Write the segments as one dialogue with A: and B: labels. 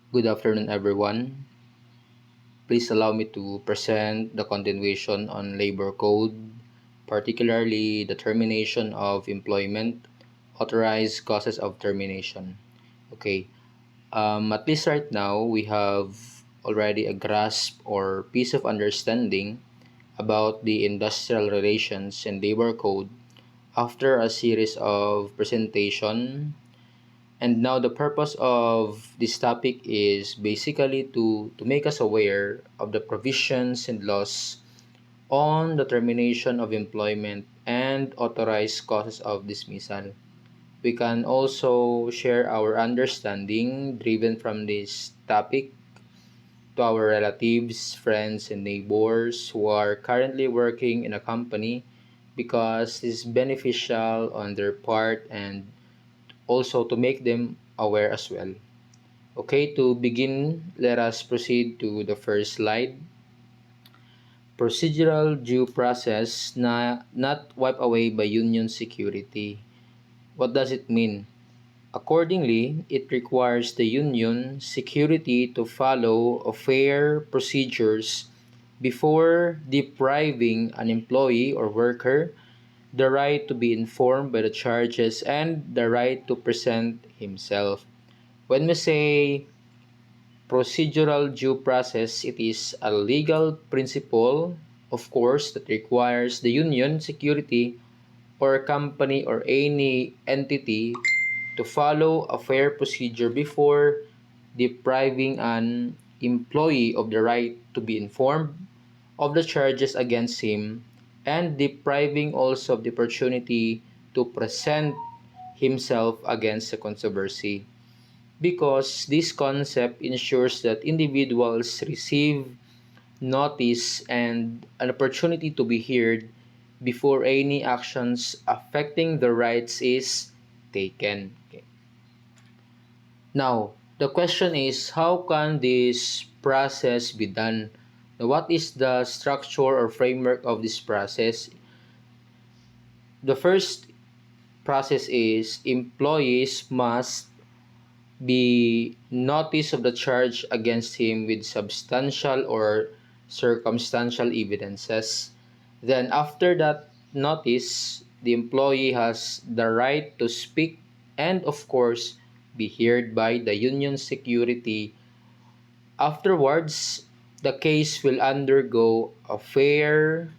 A: Good afternoon, everyone. Please allow me to present the continuation on labor code, particularly the termination of employment, authorized causes of termination. Okay, at least right now, we have already a grasp or piece of understanding about the industrial relations and labor code after a series of presentation. And now the purpose of this topic is basically to make us aware of the provisions and laws on the termination of employment and authorized causes of dismissal. We can also share our understanding driven from this topic to our relatives, friends, and neighbors who are currently working in a company because it's beneficial on their part and also to make them aware as well. Okay, to begin, let us proceed to the first slide. Procedural due process na not wiped away by union security. What does it mean? Accordingly, it requires the union security to follow a fair procedures before depriving an employee or worker the right to be informed by the charges and the right to present himself. When we say procedural due process, it is a legal principle, of course, that requires the union, security, or company or any entity to follow a fair procedure before depriving an employee of the right to be informed of the charges against him and depriving also of the opportunity to present himself against the controversy, because this concept ensures that individuals receive notice and an opportunity to be heard before any actions affecting their rights is taken. Okay. Now, the question is, how can this process be done? Now, what is the structure or framework of this process? The first process is employees must be notice of the charge against him with substantial or circumstantial evidences. Then after that notice, the employee has the right to speak and of course be heard by the union security. Afterwards, the case will undergo a fair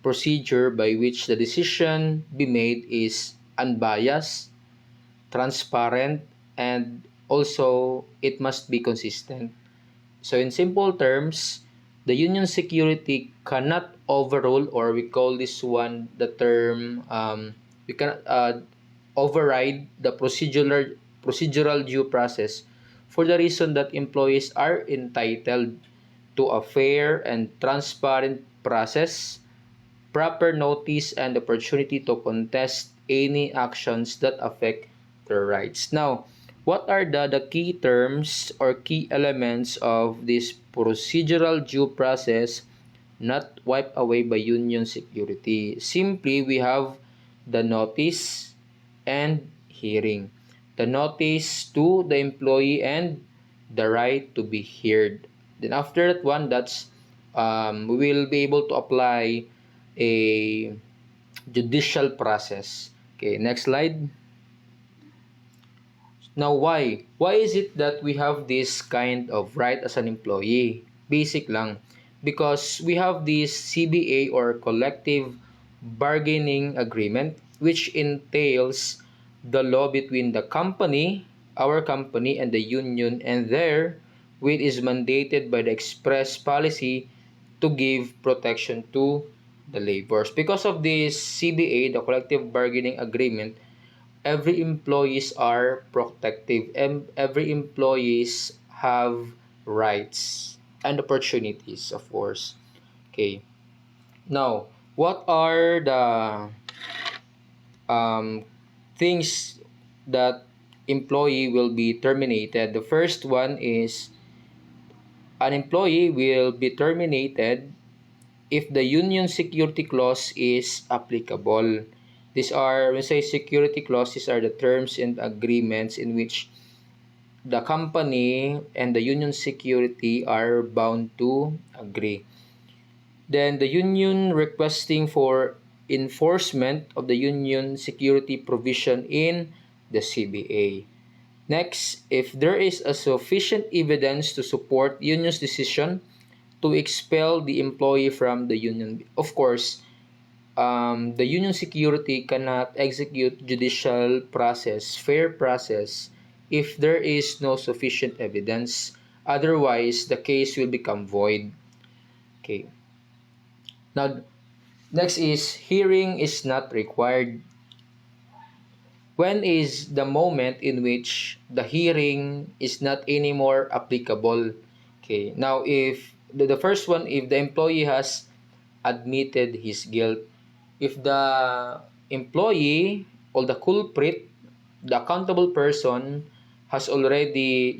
A: procedure by which the decision be made is unbiased, transparent, and also it must be consistent. So in simple terms, the union security cannot overrule, or we call this one the term, we cannot override the procedural due process, for the reason that employees are entitled to a fair and transparent process, proper notice, and opportunity to contest any actions that affect their rights. Now, what are the key terms or key elements of this procedural due process not wiped away by union security? Simply, we have the notice and hearing. The notice to the employee and the right to be heard. Then after that one, we will be able to apply a judicial process. Okay, next slide. Now, why? Why is it that we have this kind of right as an employee? Basic lang. Because we have this CBA or collective bargaining agreement, which entails the law between the company, our company, and the union, and there, which is mandated by the express policy to give protection to the laborers. Because of this CBA, the collective bargaining agreement, every employees are protective and every employees have rights and opportunities, of course. Okay, now what are the um, things that employee will be terminated? The first one is an employee will be terminated if the union security clause is applicable. These are, when we say security clauses, are the terms and agreements in which the company and the union security are bound to agree. Then the union requesting for enforcement of the union security provision in the CBA. Next, if there is a sufficient evidence to support union's decision to expel the employee from the union. Of course, the union security cannot execute judicial process, fair process, if there is no sufficient evidence. Otherwise, the case will become void. Okay. Now, next is hearing is not required. When is the moment in which the hearing is not anymore applicable? Okay. Now, if the first one, if the employee has admitted his guilt, if the employee or the culprit, the accountable person, has already,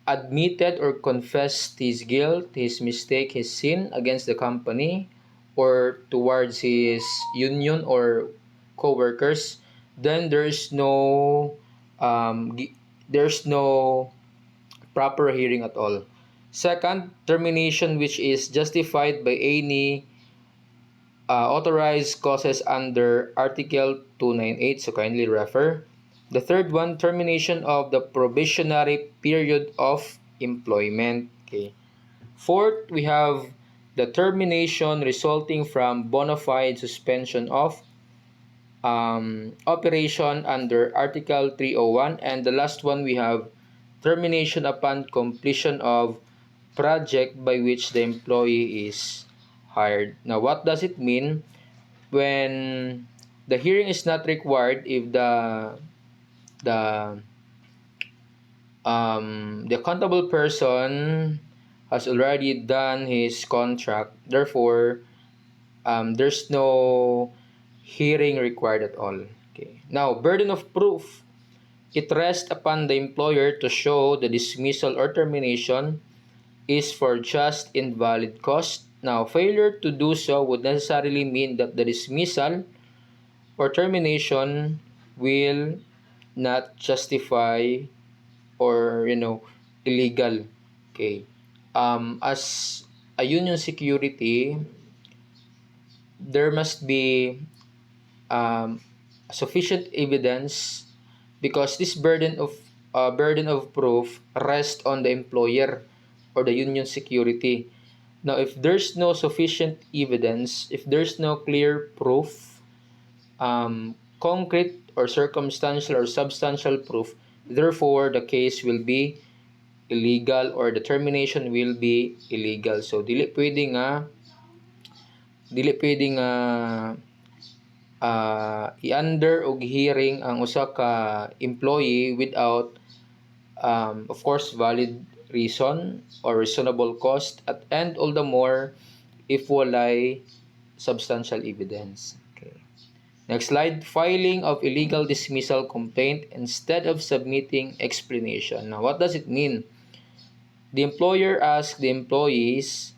A: admitted or confessed his guilt, his mistake, his sin against the company or towards his union or co-workers, then there's no proper hearing at all. Second, termination which is justified by any authorized causes under Article 298, so kindly refer. The third one, termination of the probationary period of employment. Okay. Fourth, we have the termination resulting from bona fide suspension of operation under Article 301. And the last one, we have termination upon completion of project by which the employee is hired. Now, what does it mean when the hearing is not required if the the accountable person has already done his contract? Therefore, there's no hearing required at all. Okay. Now, burden of proof. It rests upon the employer to show the dismissal or termination is for just invalid cause. Now, failure to do so would necessarily mean that the dismissal or termination will not justify or illegal. Okay. As a union security, there must be sufficient evidence because this burden of proof rests on the employer or the union security. Now, if there's no sufficient evidence, if there's no clear proof, concrete or circumstantial or substantial proof, therefore the case will be illegal or the termination will be illegal. So dili pwede nga i-under og hearing ang usa ka employee without of course valid reason or reasonable cause and all the more if walay substantial evidence. Okay. Next slide, filing of illegal dismissal complaint instead of submitting explanation. Now, what does it mean? The employer asks the employees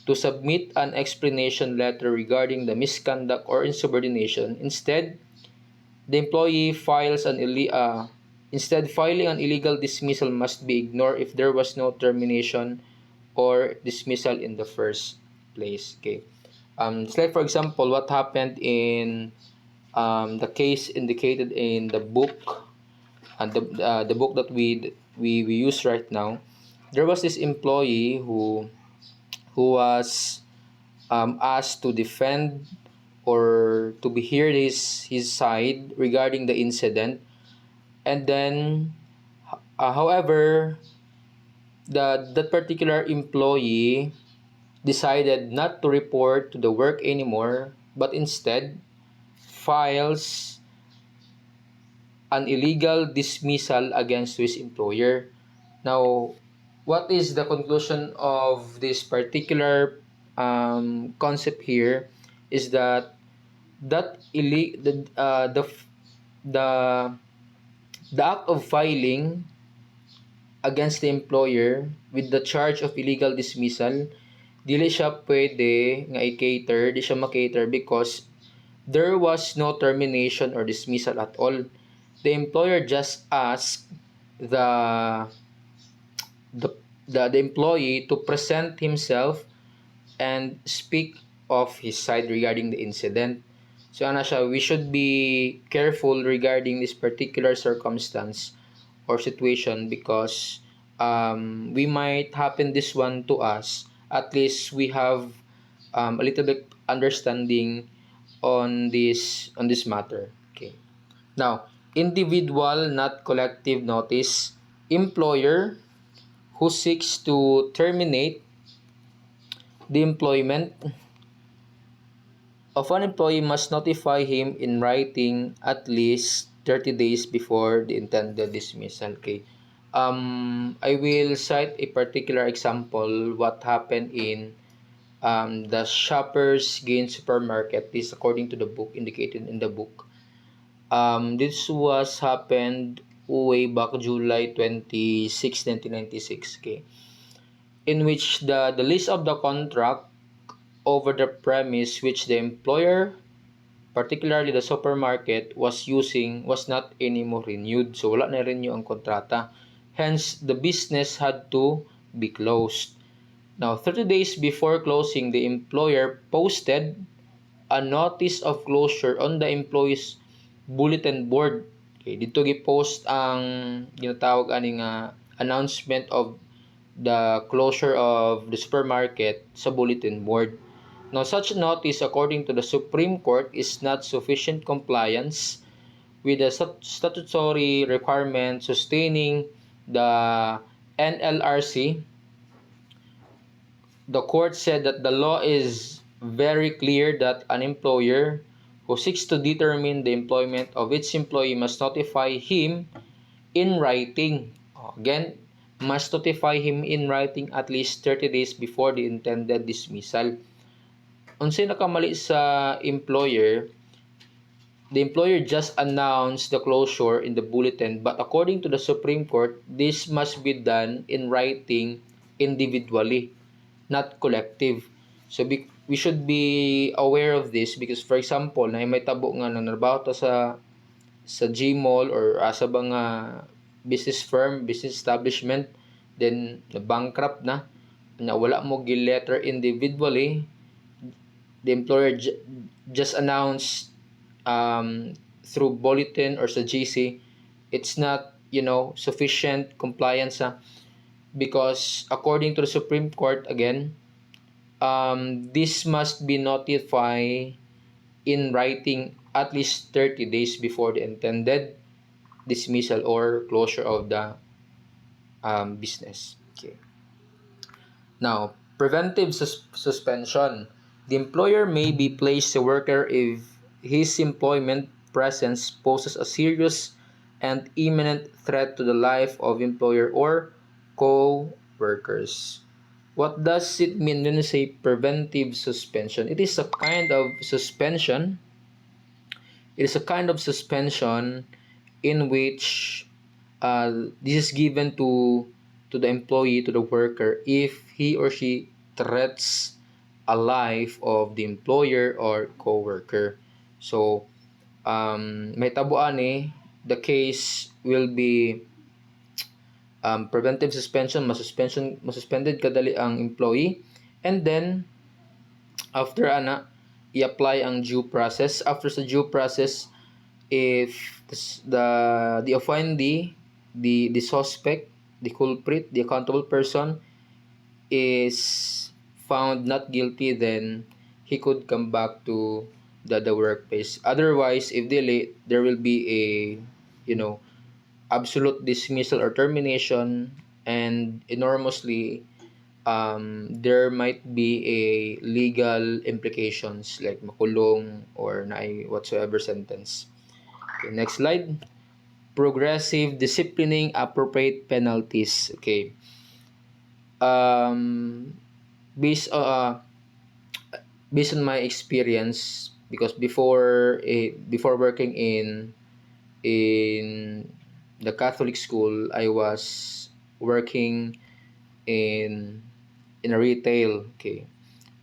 A: to submit an explanation letter regarding the misconduct or insubordination. Instead, the employee instead filing an illegal dismissal must be ignored if there was no termination or dismissal in the first place. Okay. Just like for example, what happened in the case indicated in the book, and the book that we use right now. There was this employee who was asked to defend or to be heard his side regarding the incident, and then however that particular employee decided not to report to the work anymore but instead files an illegal dismissal against his employer. Now, what is the conclusion of this particular concept here is that the act of filing against the employer with the charge of illegal dismissal, dili siya pwede nga i-cater, di siya ma-cater because there was no termination or dismissal at all. The employer just asked the the the employee to present himself and speak of his side regarding the incident. So ano siya, we should be careful regarding this particular circumstance or situation because we might happen this one to us. At least we have a little bit understanding on this matter. Okay. Now, individual, not collective notice. Employer who seeks to terminate the employment of an employee must notify him in writing at least 30 days before the intended dismissal. Okay. I will cite a particular example what happened in the Shoppers Gain Supermarket. This according to the book, indicated in the book. This was happened way back July 26, 1996. Okay. In which the list of the contract over the premise which the employer, particularly the supermarket, was using was not anymore renewed. So wala na renew ang kontrata. Hence, the business had to be closed. Now, 30 days before closing, the employer posted a notice of closure on the employee's bulletin board. Okay, dito gi-post ang ginatawag aning announcement of the closure of the supermarket sa bulletin board. Now, such notice, according to the Supreme Court, is not sufficient compliance with the statutory requirement sustaining the NLRC. The court said that the law is very clear that an employer who seeks to determine the employment of its employee must notify him in writing. Again, must notify him in writing at least 30 days before the intended dismissal. Unsay nakamali sa employer, the employer just announced the closure in the bulletin, but according to the Supreme Court, this must be done in writing individually, not collective. So we should be aware of this because for example, na may tabo nga nanarbaho ta sa Gmall or asa ba nga business firm, business establishment, then na bankrupt na wala mo gi-letter individually, the employer just announced through bulletin or sa GC, it's not sufficient compliance because according to the Supreme Court again, this must be notified in writing at least 30 days before the intended dismissal or closure of the business. Okay. Now, preventive suspension. The employer may be placed a worker if his employment presence poses a serious and imminent threat to the life of employer or co-workers. What does it mean when you say preventive suspension? It is a kind of suspension. It is a kind of suspension in which this is given to the employee, to the worker, if he or she threats a life of the employer or co-worker. So, may tabuan the case will be preventive suspension, masuspended kadali ang employee, and then after i-apply ang due process. After sa due process, if the offendee, the suspect, the culprit, the accountable person is found not guilty, then he could come back to the workplace. Otherwise, if delay, there will be a absolute dismissal or termination, and enormously there might be a legal implications like makulong or whatsoever sentence. Okay, next slide. Progressive disciplining appropriate penalties. Okay. Based on my experience, because before working in the Catholic school, I was working in a retail. Okay.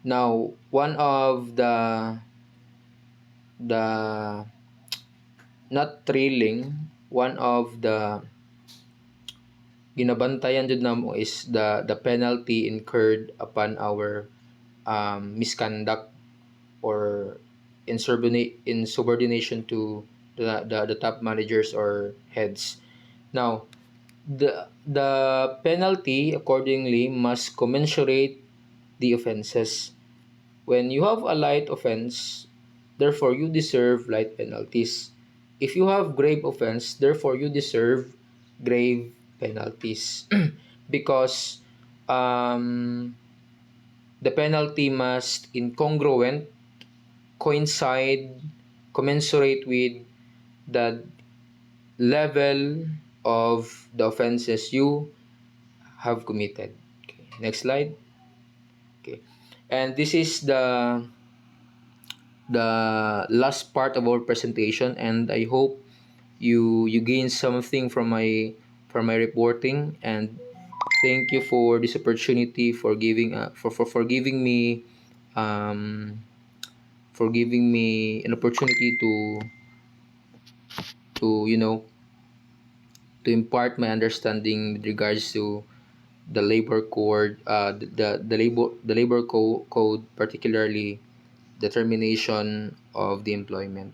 A: Now, one of the not thrilling, one of the ginabantayan jud namo is the penalty incurred upon our misconduct or insubordination to the top managers or heads. Now, the penalty accordingly must commensurate the offenses. When you have a light offense, therefore you deserve light penalties. If you have grave offense, therefore you deserve grave penalties. Because um, the penalty must incongruent, coincide, commensurate with the level of the offenses you have committed. Okay, next slide. Okay. And this is the last part of our presentation, and I hope you gain something from my reporting, and thank you for this opportunity for giving for giving me um for giving me an opportunity to to impart my understanding with regards to the labor code, the labor code, particularly the termination of the employment.